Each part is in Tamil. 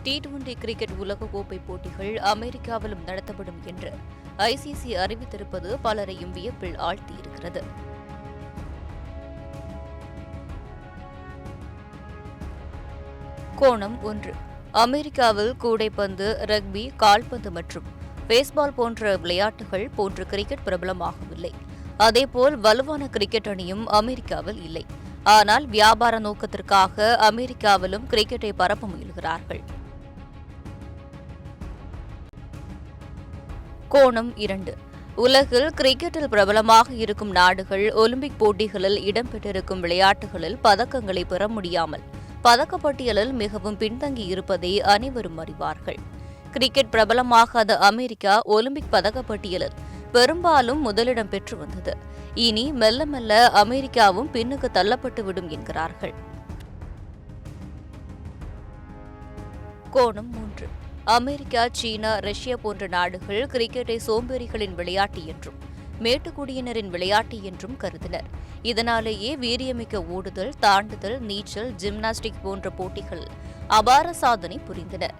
T20 கிரிக்கெட் உலகக்கோப்பை போட்டிகள் அமெரிக்காவிலும் நடத்தப்படும் என்று ஐசிசி அறிவித்திருப்பது பலரையும் வியப்பில் ஆழ்த்தியிருக்கிறது. கோணம் 1. அமெரிக்காவில் கூடைப்பந்து, ரக்பி, கால்பந்து மற்றும் பேஸ்பால் போன்ற விளையாட்டுகள் போன்று கிரிக்கெட் பிரபலமாகவில்லை. அதேபோல் வலுவான கிரிக்கெட் அணியும் அமெரிக்காவில் இல்லை. ஆனால் வியாபார நோக்கத்திற்காக அமெரிக்காவிலும் கிரிக்கெட்டை பரப்ப முயல்கிறார்கள். கோணம் 2. உலகில் கிரிக்கெட்டில் பிரபலமாக இருக்கும் நாடுகள் ஒலிம்பிக் போட்டிகளில் இடம்பெற்றிருக்கும் விளையாட்டுகளில் பதக்கங்களை பெற முடியாமல் பதக்கப்பட்டியலில் மிகவும் பின்தங்கி இருப்பதை அனைவரும் அறிவார்கள். கிரிக்கெட் பிரபலமாகாத அமெரிக்கா ஒலிம்பிக் பதக்கப்பட்டியலில் பெரும்பாலும் முதலிடம் பெற்று வந்தது. இனி மெல்ல மெல்ல அமெரிக்காவும் பின்னுக்கு தள்ளப்பட்டுவிடும் என்கிறார்கள். கோணம் 3. அமெரிக்கா, சீனா, ரஷ்யா போன்ற நாடுகள் கிரிக்கெட்டை சோம்பேறிகளின் விளையாட்டு என்றும் மேட்டுக்குடியினரின் விளையாட்டு என்றும் கருதினர். இதனாலேயே வீரியமிக்க ஓடுதல், தாண்டுதல், நீச்சல், ஜிம்னாஸ்டிக் போன்ற போட்டிகளில் அபார சாதனை புரிந்தனர்.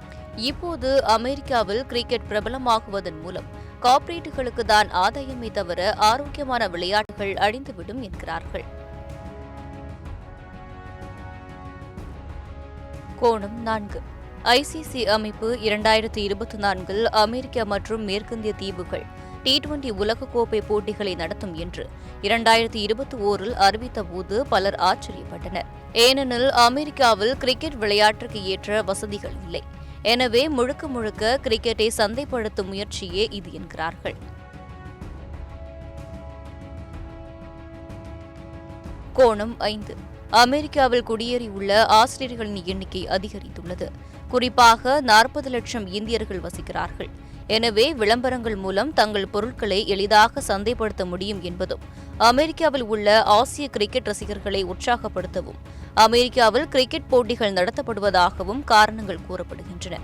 இப்போது அமெரிக்காவில் கிரிக்கெட் பிரபலமாகுவதன் மூலம் கார்ப்பரேட்டுகளுக்கு தான் ஆதாயமே தவிர ஆரோக்கியமான விளையாட்டுகள் அழிந்துவிடும் என்கிறார்கள். கோணம் 4. ஐசிசி அமைப்பு 2024 அமெரிக்கா மற்றும் மேற்கிந்திய தீவுகள் T20 உலகக்கோப்பை போட்டிகளை நடத்தும் என்று 2021 அறிவித்தபோது பலர் ஆச்சரியப்பட்டனர். ஏனெனில் அமெரிக்காவில் கிரிக்கெட் விளையாட்டுக்கு ஏற்ற வசதிகள் இல்லை. எனவே முழுக்க முழுக்க கிரிக்கெட்டை சந்தைப்படுத்தும் முயற்சியே இது என்கிறார்கள். கோணம் 5. அமெரிக்காவில் குடியேறியுள்ள ஆசிரியர்களின் எண்ணிக்கை அதிகரித்துள்ளது. குறிப்பாக 40 லட்சம் இந்தியர்கள் வசிக்கிறார்கள். எனவே விளம்பரங்கள் மூலம் தங்கள் பொருட்களை எளிதாக சந்தைப்படுத்த முடியும் என்பதும் அமெரிக்காவில் உள்ள ஆசிய கிரிக்கெட் ரசிகர்களை உற்சாகப்படுத்தவும் அமெரிக்காவில் கிரிக்கெட் போட்டிகள் நடத்தப்படுவதாகவும் காரணங்கள் கூறப்படுகின்றன.